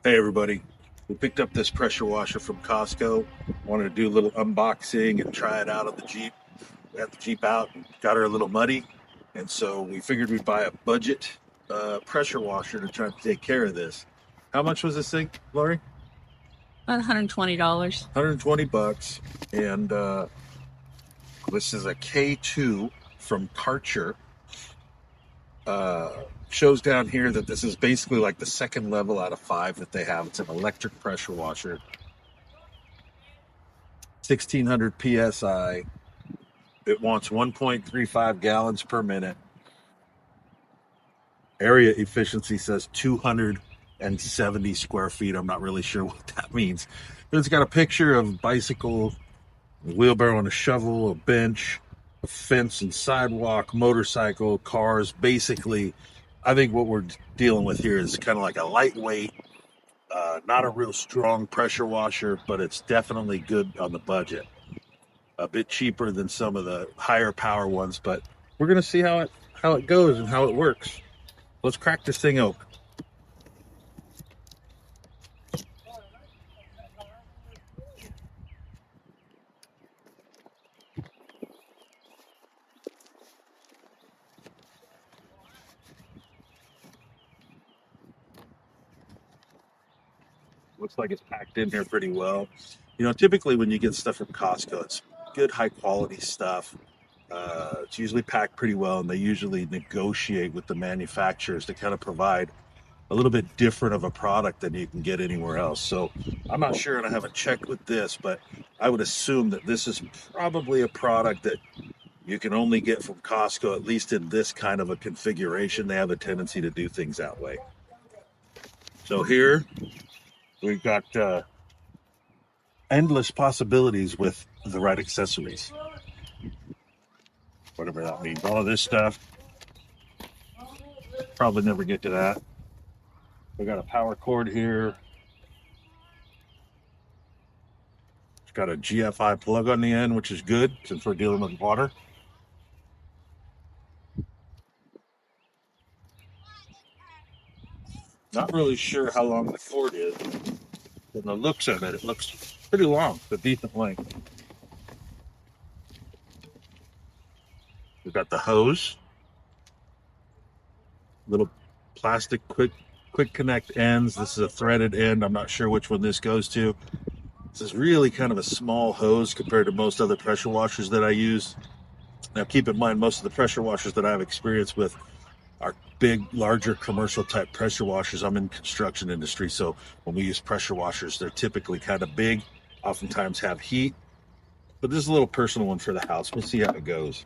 Hey everybody, we picked up this pressure washer from Costco. Wanted to do a little unboxing and try it out on the Jeep. We got the Jeep out and got her a little muddy, and so we figured we'd buy a budget pressure washer to try to take care of this. How much was this thing, Lori? About $120. 120 bucks, and this is a K2 from Karcher. Shows down here that this is basically like the second level out of 5 that they have. It's an electric pressure washer. 1600 psi. It wants 1.35 gallons per minute. Area efficiency says 270 square feet. I'm not really sure what that means, but it's got a picture of a bicycle, a wheelbarrow and a shovel, a bench, a fence and sidewalk, motorcycle, cars. Basically, I think what we're dealing with here is kind of like a lightweight, not a real strong pressure washer, but it's definitely good on the budget. A bit cheaper than some of the higher power ones, but we're gonna see how it goes and how it works. Let's crack this thing open. Looks like it's packed in here pretty well. You know, typically when you get stuff from Costco, it's good, high quality stuff. It's usually packed pretty well, and they usually negotiate with the manufacturers to kind of provide a little bit different of a product than you can get anywhere else. So I'm not sure, and I haven't checked with this, but I would assume that this is probably a product that you can only get from Costco, at least in this kind of a configuration. They have a tendency to do things that way. So here we've got endless possibilities with the right accessories. Whatever that means. All of this stuff. Probably never get to that. We got a power cord here. It's got a GFI plug on the end, which is good since we're dealing with water. Not really sure how long the cord is. From the looks of it, it looks pretty long, a decent length. We've got the hose, little plastic quick connect ends. This is a threaded end. I'm not sure which one this goes to. This is really kind of a small hose compared to most other pressure washers that I use. Now keep in mind, most of the pressure washers that I have experience with are big, larger commercial type pressure washers. I'm in construction industry, so when we use pressure washers, they're typically kind of big, oftentimes have heat. But this is a little personal one for the house. We'll see how it goes.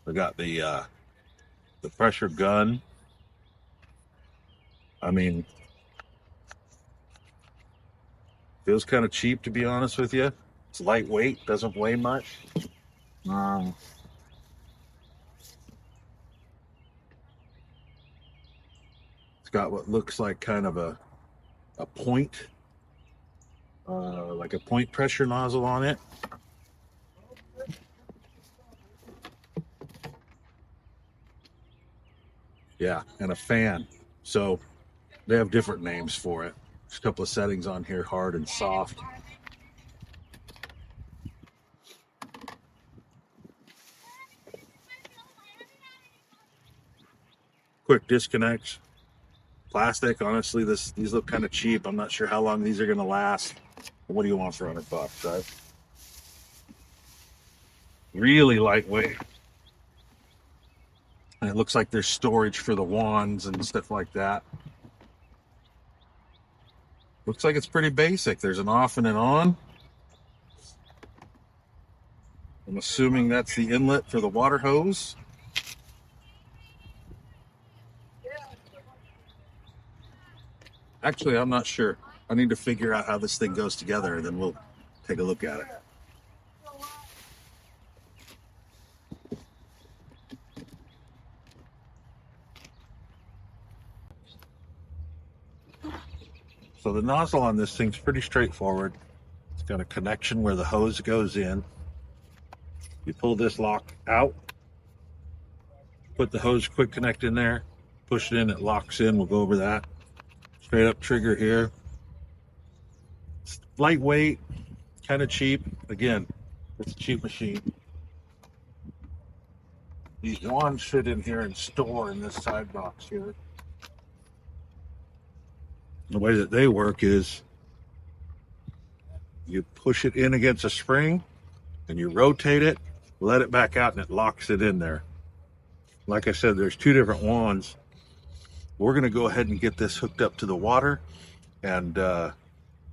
We got the pressure gun. I mean, feels kind of cheap, to be honest with you. It's lightweight, doesn't weigh much. It's got what looks like kind of a point, like a point pressure nozzle on it. Yeah, and a fan. So they have different names for it. There's a couple of settings on here, hard and soft. Quick disconnects. Plastic, honestly, these look kind of cheap. I'm not sure how long these are going to last. What do you want for 100 bucks, right? Really lightweight. And it looks like there's storage for the wands and stuff like that. Looks like it's pretty basic. There's an off and an on. I'm assuming that's the inlet for the water hose. Actually, I'm not sure. I need to figure out how this thing goes together, and then we'll take a look at it. So the nozzle on this thing's pretty straightforward. It's got a connection where the hose goes in. You pull this lock out, put the hose quick connect in there, push it in, it locks in. We'll go over that. Straight up trigger here. It's lightweight, kind of cheap. Again, it's a cheap machine. These wands fit in here and store in this side box here. The way that they work is you push it in against a spring and you rotate it, let it back out, and it locks it in there. Like I said, there's two different wands. We're going to go ahead and get this hooked up to the water and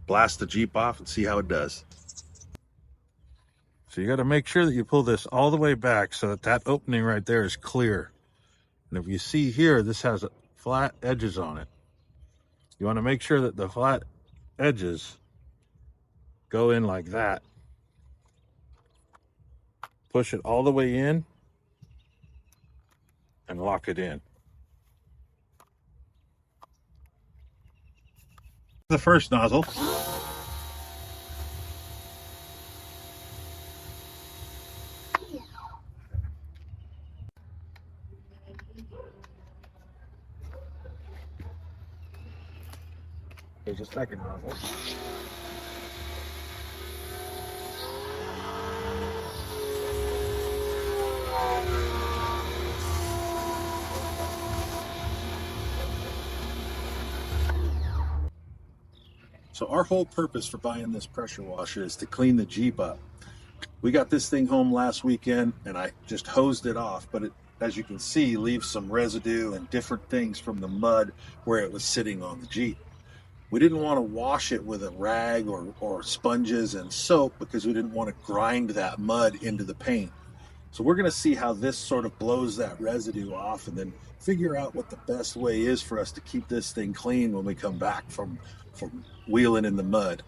blast the Jeep off and see how it does. So you got to make sure that you pull this all the way back so that that opening right there is clear. And if you see here, this has flat edges on it. You want to make sure that the flat edges go in like that. Push it all the way in and lock it in. The first nozzle. There's a second nozzle. So our whole purpose for buying this pressure washer is to clean the Jeep up. We got this thing home last weekend and I just hosed it off, but it, as you can see, leaves some residue and different things from the mud where it was sitting on the Jeep. We didn't want to wash it with a rag or sponges and soap because we didn't want to grind that mud into the paint. So we're going to see how this sort of blows that residue off and then figure out what the best way is for us to keep this thing clean when we come back from wheeling in the mud.